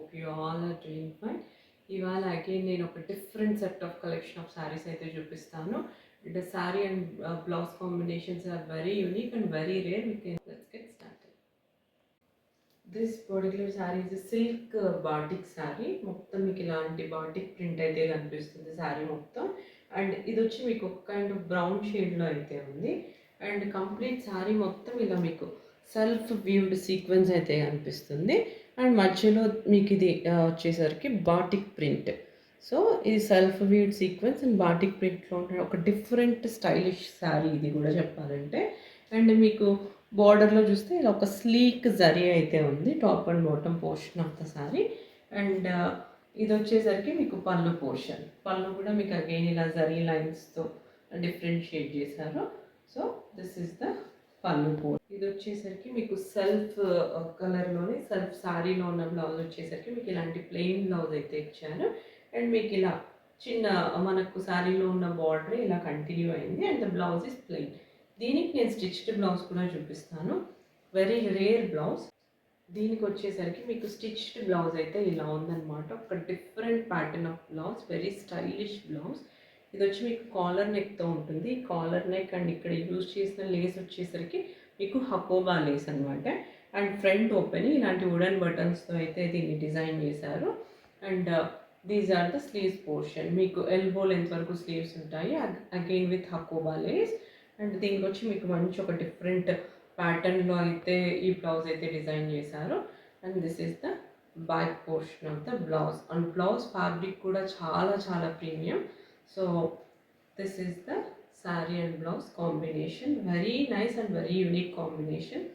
hope you all are doing fine. ఇవాళ again నేను ఒక different set of collection of saris అయితే చూపిస్తాను. The saree and blouse combinations are very unique and very rare. Let's get started. This particular saree is a silk batik saree. మొత్తం మీకు ఇలాంటి batik print అయితే కనిపిస్తుంది saree మొత్తం. అండ్ ఇది వచ్చి మీకు ఒక కైండ్ ఆఫ్ బ్రౌన్ షేడ్లో అయితే ఉంది. అండ్ కంప్లీట్ saree మొత్తం ఇలా మీకు సెల్ఫ్ వ్యూడ్ సీక్వెన్స్ అయితే కనిపిస్తుంది. అండ్ మధ్యలో మీకు ఇది వచ్చేసరికి బాటిక్ ప్రింట్. సో ఇది self viewed sequence and batik ప్రింట్లో ఉండే ఒక డిఫరెంట్ స్టైలిష్ శారీ ఇది కూడా చెప్పాలంటే. అండ్ మీకు బార్డర్లో చూస్తే ఇలా ఒక స్లీక్ జరీ అయితే ఉంది top and bottom portion of the sari. And ఇది వచ్చేసరికి మీకు పళ్ళు పోర్షన్. పళ్ళు కూడా మీకు అగైన్ ఇలా జరీ లైన్స్తో డిఫరెన్షియేట్ చేశారు. So this is the pallu portion. ఇది వచ్చేసరికి మీకు సెల్ఫ్ కలర్లోనే సెల్ఫ్ శారీలో ఉన్న బ్లౌజ్ వచ్చేసరికి మీకు ఇలాంటి ప్లెయిన్ బ్లౌజ్ అయితే ఇచ్చారు. అండ్ మీకు ఇలా చిన్న మనకు శారీలో ఉన్న బార్డర్ ఇలా కంటిన్యూ అయింది. And the blouse is plain. దీనికి నేను స్టిచ్డ్ బ్లౌజ్ కూడా చూపిస్తాను. Very rare blouse. దీనికి వచ్చేసరికి మీకు స్టిచ్డ్ బ్లౌజ్ అయితే ఇలా ఉందన్నమాట. ఒక different pattern of blouse, very stylish blouse. ఇది వచ్చి మీకు కాలర్ నెక్తో ఉంటుంది. కాలర్ నెక్ అండ్ ఇక్కడ యూజ్ చేసిన లేస్ వచ్చేసరికి మీకు హకోబా లేస్ అనమాట. అండ్ ఫ్రంట్ ఓపెన్ ఇలాంటి వుడెన్ బటన్స్తో అయితే దీన్ని డిజైన్ చేశారు. And these are the sleeves portion. మీకు ఎల్బో లెంత్ వరకు స్లీవ్స్ ఉంటాయి again with Hakoba lace. And దీనికి వచ్చి మీకు మంచి ఒక డిఫరెంట్ ప్యాటర్న్లో అయితే ఈ బ్లౌజ్ అయితే డిజైన్ చేశారు. And this is the back portion of the blouse. And blouse fabric కూడా చాలా చాలా premium. So this is the sari and blouse combination. Very nice and very unique combination.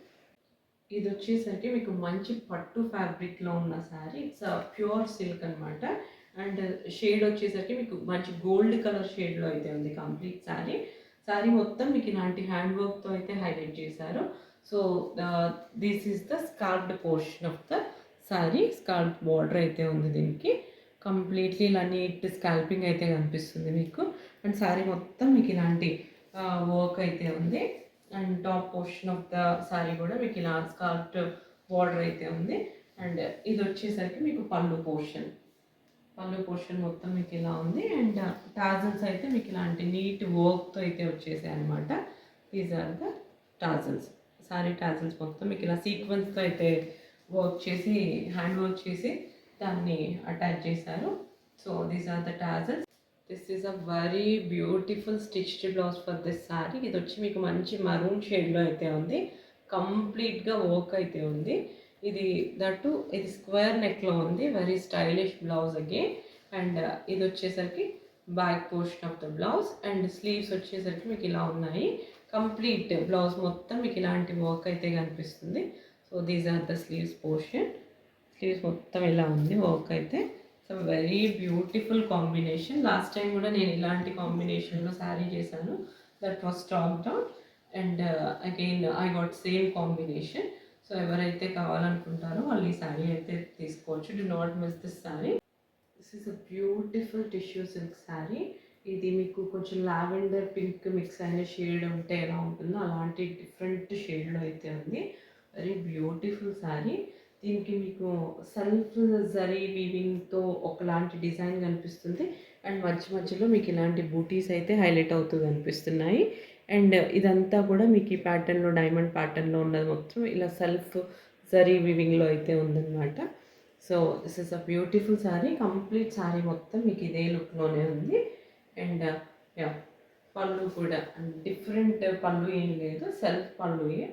ఇది వచ్చేసరికి మీకు మంచి పట్టు ఫ్యాబ్రిక్లో ఉన్న శారీ. ఇట్స్ ప్యూర్ సిల్క్ అనమాట. అండ్ షేడ్ వచ్చేసరికి మీకు మంచి గోల్డ్ కలర్ షేడ్లో అయితే ఉంది కంప్లీట్ శారీ. శారీ మొత్తం మీకు ఇలాంటి హ్యాండ్ వర్క్తో అయితే హైలైట్ చేశారు. So this is the scarped portion of the sari. Scarp border అయితే ఉంది దీనికి. కంప్లీట్లీ ఇలా నీట్ స్కాల్పింగ్ అయితే కనిపిస్తుంది మీకు. అండ్ శారీ మొత్తం మీకు ఇలాంటి వర్క్ అయితే ఉంది. And top portion of the sari కూడా మీకు ఇలా స్కార్ట్ బార్డర్ అయితే ఉంది. అండ్ ఇది వచ్చేసరికి మీకు పళ్ళు పోర్షన్. పళ్ళు పోర్షన్ మొత్తం మీకు ఇలా ఉంది. అండ్ టాజల్స్ అయితే మీకు ఇలాంటి నీట్ వర్క్తో అయితే వచ్చేసాయి అనమాట. These are the tassels. Sari tassels మొత్తం మీకు ఇలా సీక్వెన్స్తో అయితే వర్క్ చేసి హ్యాండ్ వర్క్ చేసి దాన్ని అటాచ్ చేశారు. So these are the tassels. This is a very beautiful stitched blouse for this sari. ఇది వచ్చి మీకు మంచి మరూన్ షేడ్లో అయితే ఉంది. కంప్లీట్గా వర్క్ అయితే ఉంది. ఇది దట్టు ఇది స్క్వేర్ నెక్లో ఉంది. Very stylish blouse again. And ఇది వచ్చేసరికి back portion of the blouse. And sleeves వచ్చేసరికి మీకు ఇలా ఉన్నాయి. కంప్లీట్ బ్లౌజ్ మొత్తం మీకు ఇలాంటి వర్క్ అయితే కనిపిస్తుంది. So these are the sleeves portion. Sleeves మొత్తం ఇలా ఉంది వర్క్ అయితే. So very beautiful combination. Last time కూడా నేను ఇలాంటి కాంబినేషన్లో శారీ చేశాను. That was stocked out. And again I got same combination. So ఎవరైతే కావాలనుకుంటారో వాళ్ళు ఈ శారీ అయితే తీసుకోవచ్చు. Do not miss this sari. This is a beautiful tissue silk sari. ఇది మీకు కొంచెం లావెండర్ పింక్ మిక్స్ అయిన షేడ్ ఉంటే ఎలా ఉంటుందో అలాంటి డిఫరెంట్ షేడ్లో అయితే ఉంది. Very beautiful sari. దీనికి మీకు సెల్ఫ్ జరీ వీవింగ్తో ఒకలాంటి డిజైన్ కనిపిస్తుంది. అండ్ మధ్య మధ్యలో మీకు ఇలాంటి బూటీస్ అయితే హైలైట్ అవుతూ కనిపిస్తున్నాయి. అండ్ ఇదంతా కూడా మీకు ఈ ప్యాటర్న్లో డైమండ్ ప్యాటర్న్లో ఉన్నది మొత్తం ఇలా సెల్ఫ్ జరీ వీవింగ్లో అయితే ఉందన్నమాట. So this is a beautiful sari. Complete sari మొత్తం మీకు ఇదే లుక్లోనే ఉంది. అండ్ పళ్ళు కూడా డిఫరెంట్ పళ్ళు ఏం లేదు, సెల్ఫ్ పళ్ళుయే.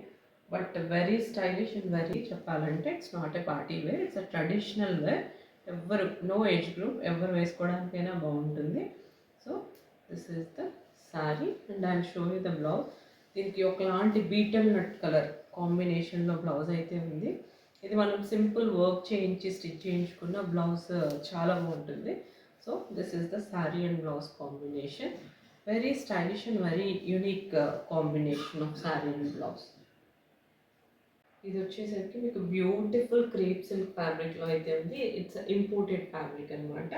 But very stylish and very చెప్పాలంటే it's not a party wear, it's a traditional wear. ఎవరు నో ఏజ్ గ్రూప్ ఎవరు వేసుకోవడానికైనా బాగుంటుంది. So this is the sari. And I show you the blouse. దీనికి ఒకలాంటి బీటల్ నట్ కలర్ కాంబినేషన్లో blouse అయితే ఉంది. ఇది మనం సింపుల్ వర్క్ చేయించి స్టిచ్ చేయించుకున్న బ్లౌజ్ చాలా బాగుంటుంది. So this is the sari and blouse combination. Very stylish and very unique combination of sari and blouse. ఇది వచ్చేసరికి మీకు బ్యూటిఫుల్ క్రేప్ సిల్క్ ఫ్యాబ్రిక్లో అయితే ఉంది. ఇట్స్ ఇంపోర్టెడ్ ఫ్యాబ్రిక్ అనమాట.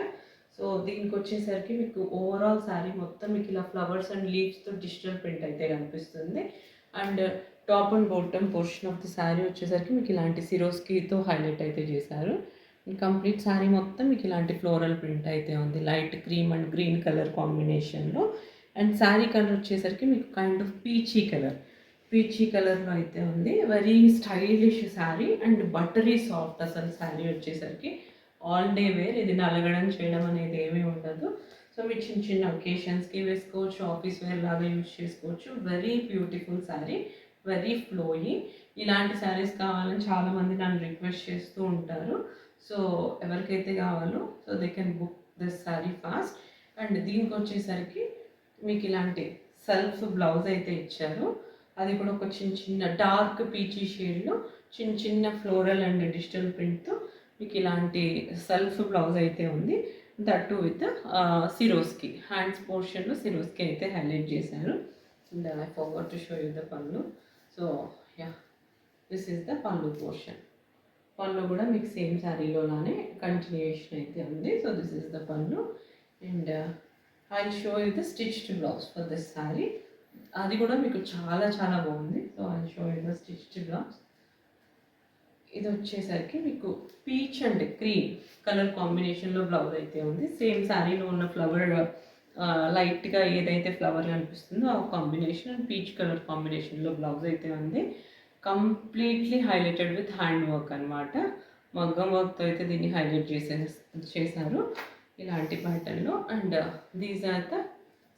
సో దీనికి వచ్చేసరికి మీకు ఓవరాల్ శారీ మొత్తం మీకు ఇలా ఫ్లవర్స్ అండ్ లీవ్స్తో డిజిటల్ ప్రింట్ అయితే కనిపిస్తుంది. And top and bottom portion of the sari వచ్చేసరికి మీకు ఇలాంటి సిరోస్కీతో హైలైట్ అయితే చేశారు. కంప్లీట్ శారీ మొత్తం మీకు ఇలాంటి ఫ్లోరల్ ప్రింట్ అయితే ఉంది, light cream and green colour కాంబినేషన్లో. అండ్ శారీ కలర్ వచ్చేసరికి మీకు కైండ్ ఆఫ్ పీచీ కలర్లో అయితే ఉంది. Very stylish sari and buttery soft అసలు శారీ వచ్చేసరికి ఆల్ డే వేర్. ఇది నలగడం చేయడం అనేది ఏమీ ఉండదు. సో మీరు చిన్న చిన్న ఒకేషన్స్కి వేసుకోవచ్చు, ఆఫీస్ వేర్ లాగా యూజ్ చేసుకోవచ్చు. Very beautiful sari, very ఫ్లోయి. ఇలాంటి శారీస్ కావాలని చాలామంది నన్ను రిక్వెస్ట్ చేస్తూ ఉంటారు. సో ఎవరికైతే కావాలో so they can book this sari fast. And దీనికి వచ్చేసరికి మీకు ఇలాంటి సెల్ఫ్ బ్లౌజ్ అయితే ఇచ్చారు. అది కూడా ఒక చిన్న డార్క్ పీచీ షేడ్లో చిన్న ఫ్లోరల్ అండ్ డిజిటల్ ప్రింట్తో మీకు ఇలాంటి సెల్ఫ్ బ్లౌజ్ అయితే ఉంది. దట్ విత్ సిరోస్కి హ్యాండ్స్ పోర్షన్లో సిరోస్కి అయితే హైలైట్ చేశారు. And I forgot to show you the pallu. So yeah, this is the pallu portion. Pallu కూడా మీకు సేమ్ శారీలోనే కంటిన్యూషన్ అయితే ఉంది. So this is the pallu. And I show you the stitched blouse for this sari. అది కూడా మీకు చాలా బాగుంది. So I show you the stitched blouse. ఇది వచ్చేసరికి మీకు పీచ్ అండ్ క్రీమ్ కలర్ కాంబినేషన్లో బ్లౌజ్ అయితే ఉంది. సేమ్ శారీలో ఉన్న ఫ్లవర్ లైట్గా ఏదైతే ఫ్లవర్ కనిపిస్తుందో ఆ కాంబినేషన్ అండ్ పీచ్ కలర్ కాంబినేషన్లో బ్లౌజ్ అయితే ఉంది. Completely highlighted with hand work అనమాట. మగ్గం వర్క్తో అయితే దీన్ని హైలైట్ చేశారు ఇలాంటి ప్యాటర్న్లో. And these are the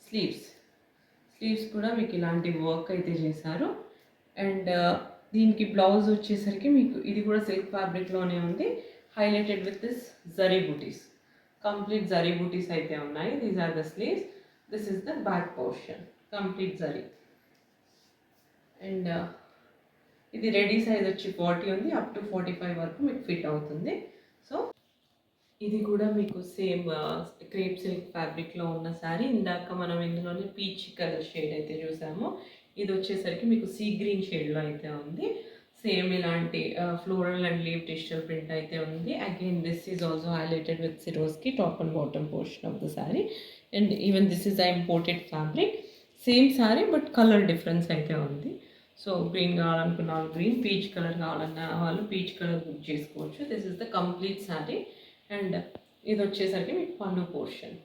sleeves కూడా మీకు ఇలాంటి వర్క్ అయితే చేశారు. అండ్ దీనికి బ్లౌజ్ వచ్చేసరికి మీకు ఇది కూడా సిల్క్ ఫ్యాబ్రిక్లోనే ఉంది, హైలైటెడ్ విత్ దిస్ జరీ బూటీస్. కంప్లీట్ జరీ బూటీస్ అయితే ఉన్నాయి. These are the sleeves. This is the back portion, complete zari. And ఇది రెడీ సైజ్ వచ్చి 40 ఉంది, అప్ టు 45 వరకు మీకు ఫిట్ అవుతుంది. సో ఇది కూడా మీకు సేమ్ క్రేప్ సిల్క్ ఫ్యాబ్రిక్లో ఉన్న శారీ. ఇందాక మనం ఇందులోనే పీచ్ కలర్ షేడ్ అయితే చూసాము. ఇది వచ్చేసరికి మీకు సీ గ్రీన్ షేడ్లో అయితే ఉంది. సేమ్ ఇలాంటి floral and leave digital print అయితే ఉంది. Again this is also highlighted with Swarovski top and bottom portion of the sari. And even this is a imported fabric. Same sari but colour difference అయితే ఉంది. So green కావాలనుకున్న వాళ్ళు green, peach colour కావాలన్న వాళ్ళు peach colour book చేసుకోవచ్చు. This is the complete sari. And ఇది వచ్చేసరికి మీకు పళ్ళు portion.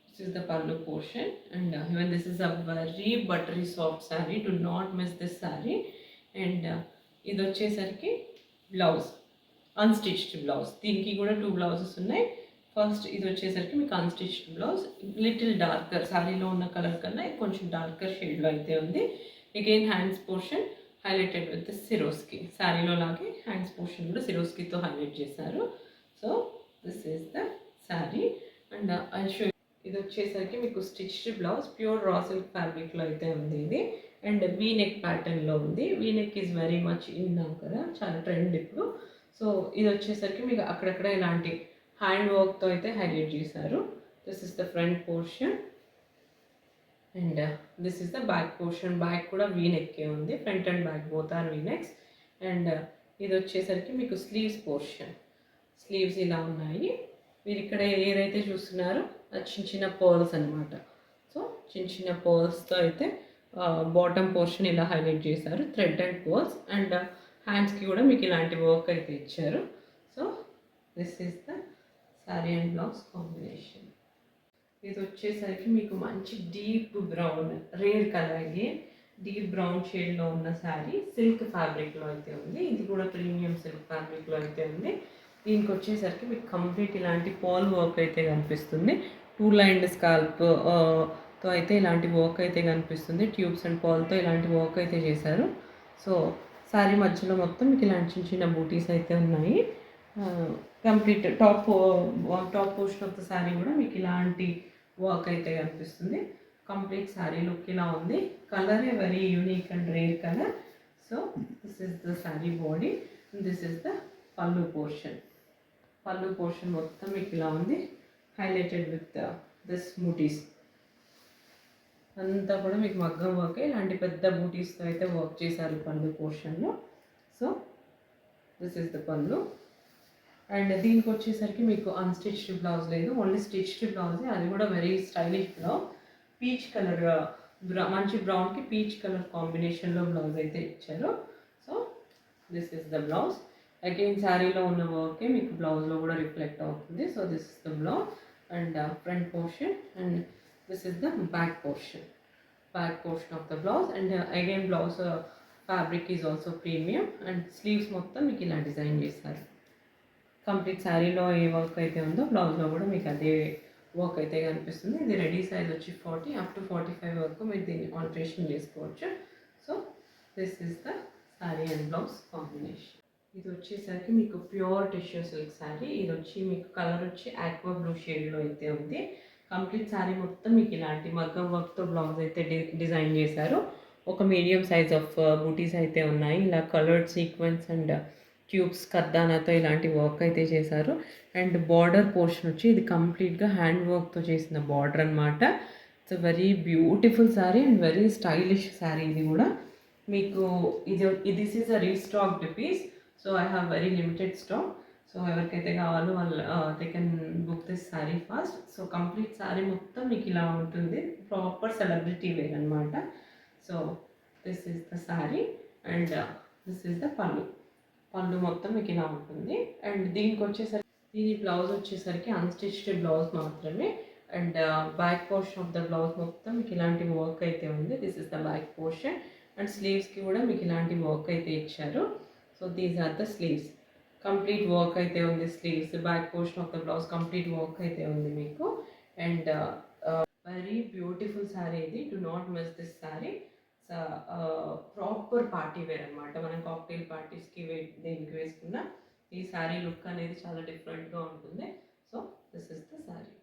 This is the pallu portion. And even this is a very buttery soft sari. Do not miss this sari. And ఇది వచ్చేసరికి బ్లౌజ్, అన్స్టిచ్డ్ బ్లౌజ్. దీనికి కూడా 2 బ్లౌజెస్ ఉన్నాయి. ఫస్ట్ ఇది వచ్చేసరికి మీకు అన్స్టిచ్డ్ బ్లౌజ్, లిటిల్ డార్కర్ శారీలో ఉన్న కలర్ కన్నా ఇది కొంచెం డార్కర్ షేడ్లో అయితే ఉంది. Again hands portion highlighted with Swarovski. శారీలో లాగే హ్యాండ్స్ పోర్షన్ కూడా సిరోస్కితో హైలైట్ చేశారు. So this is the sari. And I show. ఇది వచ్చేసరికి మీకు stitched blouse, pure raw silk ఫ్యాబ్రిక్లో అయితే ఉంది ఇది. అండ్ వీ నెక్ ప్యాటర్న్లో ఉంది. V neck is very much in కదా, చాలా ట్రెండ్ ఇప్పుడు. సో ఇది వచ్చేసరికి మీకు అక్కడక్కడ ఇలాంటి హ్యాండ్ వర్క్తో అయితే హైలైట్ చేశారు. This is the front portion. And this is the back portion. Back కూడా వీ నెక్కే ఉంది. Front and back both are V necks. And ఇది వచ్చేసరికి మీకు స్లీవ్స్ పోర్షన్. స్లీవ్స్ ఇలా ఉన్నాయి. మీరు ఇక్కడ ఏదైతే చూస్తున్నారో అది చిన్న పర్ల్స్ అనమాట. సో చిన్న పర్ల్స్తో అయితే బాటమ్ పోర్షన్ ఇలా హైలైట్ చేశారు, థ్రెడ్ అండ్ పర్ల్స్. అండ్ హ్యాండ్స్కి కూడా మీకు ఇలాంటి వర్క్ అయితే ఇచ్చారు. So this is the sari and blouse combination. ఇది వచ్చేసరికి మీకు మంచి deep brown, rare colour, again deep brown షేడ్లో ఉన్న శారీ. సిల్క్ ఫ్యాబ్రిక్లో అయితే ఉంది. ఇది కూడా ప్రీమియం సిల్క్ ఫ్యాబ్రిక్లో అయితే ఉంది. దీనికి వచ్చేసరికి మీకు కంప్లీట్ ఇలాంటి పాల్ వర్క్ అయితే కనిపిస్తుంది. 2 లైన్డ్ స్కాల్ప్తో అయితే ఇలాంటి వర్క్ అయితే కనిపిస్తుంది. ట్యూబ్స్ అండ్ పాల్తో ఇలాంటి వర్క్ అయితే చేశారు. సో శారీ మధ్యలో మొత్తం మీకు ఇలాంటి చిన్న బూటీస్ అయితే ఉన్నాయి. Complete top portion of the sari కూడా మీకు ఇలాంటి వర్క్ అయితే కనిపిస్తుంది. కంప్లీట్ శారీ లుక్ ఇలా ఉంది. కలరే very unique and rare colour. So this is the sari body. This is the pallu portion. పళ్ళు పోర్షన్ మొత్తం మీకు ఇలా ఉంది, హైలైటెడ్ విత్ దిస్ బూటీస్. అంతా కూడా మీకు మగ్గం వర్క్, ఇలాంటి పెద్ద బూటీస్తో అయితే వర్క్ చేశారు పళ్ళు పోర్షన్లో. So this is the pallu. And దీనికి వచ్చేసరికి మీకు అన్స్టిచ్డ్ బ్లౌజ్ లేదు, ఓన్లీ స్టిచ్డ్ బ్లౌజే. అది కూడా very stylish blouse. Peach colour, మంచి బ్రౌన్కి పీచ్ కలర్ కాంబినేషన్లో బ్లౌజ్ అయితే ఇచ్చారు. So this is the blouse. Again శారీలో ఉన్న వర్కే మీకు బ్లౌజ్లో కూడా రిఫ్లెక్ట్ అవుతుంది. So this is the blouse and front portion and this is the back portion of the blouse and again blouse fabric is also premium and sleeves మొత్తం మీకు ఇలా డిజైన్ చేస్తారు. కంప్లీట్ శారీలో ఏ వర్క్ అయితే ఉందో బ్లౌజ్లో కూడా మీకు అదే వర్క్ అయితే కనిపిస్తుంది. ఇది రెడీ సైజ్ వచ్చి 40 అప్ టు 45 వరకు మీరు దీన్ని ఆల్టరేషన్ చేసుకోవచ్చు. So this is the sari and blouse combination. ఇది వచ్చేసరికి మీకు ప్యూర్ టిష్యూ సిల్క్ శారీ. ఇది వచ్చి మీకు కలర్ వచ్చి ఆక్వా బ్లూ షేడ్లో అయితే ఉంది. కంప్లీట్ శారీ మొత్తం మీకు ఇలాంటి మగ్గం వర్క్తో బ్లౌజ్ అయితే డిజైన్ చేశారు. ఒక మీడియం సైజ్ ఆఫ్ బూటీస్ అయితే ఉన్నాయి. ఇలా కలర్డ్ సీక్వెన్స్ అండ్ ట్యూబ్స్ కర్దానాతో ఇలాంటి వర్క్ అయితే చేశారు. అండ్ బార్డర్ పోర్షన్ వచ్చి ఇది కంప్లీట్గా హ్యాండ్ వర్క్తో చేసిన బార్డర్ అనమాట. It's very beautiful sari and very stylish sari. ఇది కూడా మీకు this is a restocked piece. So I have very limited stock. So ఎవరికైతే కావాలో వాళ్ళు they can book this sari fast. So complete sari మొత్తం మీకు ఇలా ఉంటుంది. ప్రాపర్ సెలబ్రిటీ వేర్ అనమాట. So this is the sari and this is the pallu మొత్తం మీకు ఇలా ఉంటుంది. అండ్ దీనికి వచ్చేసరికి దీని బ్లౌజ్ వచ్చేసరికి అన్స్టిచ్డ్ బ్లౌజ్ మాత్రమే. And back portion of the blouse మొత్తం మీకు ఇలాంటి వర్క్ అయితే ఉంది. This is the back portion and స్లీవ్స్కి కూడా మీకు ఇలాంటి వర్క్ అయితే ఇచ్చారు. So these are the sleeves. Complete work అయితే ఉంది. Sleeves back portion of the blouse complete work అయితే ఉంది మీకు. అండ్ వెరీ బ్యూటిఫుల్ శారీ ఇది. Do not miss this sari. Proper party wear అనమాట. మనం కాక్టైల్ పార్టీస్కి దేనికి వేసుకున్న ఈ శారీ లుక్ అనేది చాలా డిఫరెంట్గా ఉంటుంది. So this is the sari.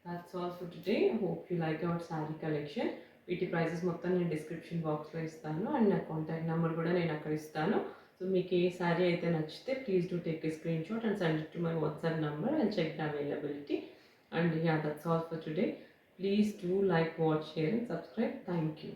That's all for today. Hope you like our sari collection. వీటి ప్రైసెస్ మొత్తం నేను డిస్క్రిప్షన్ బాక్స్లో ఇస్తాను అండ్ నా కాంటాక్ట్ నెంబర్ కూడా నేను అక్కడ ఇస్తాను. సో మీకు ఏ శారీ అయితే నచ్చితే please do take a screenshot and send it to my WhatsApp number and check the availability. And yeah, that's all for today. Please do like, watch, share and subscribe. Thank you.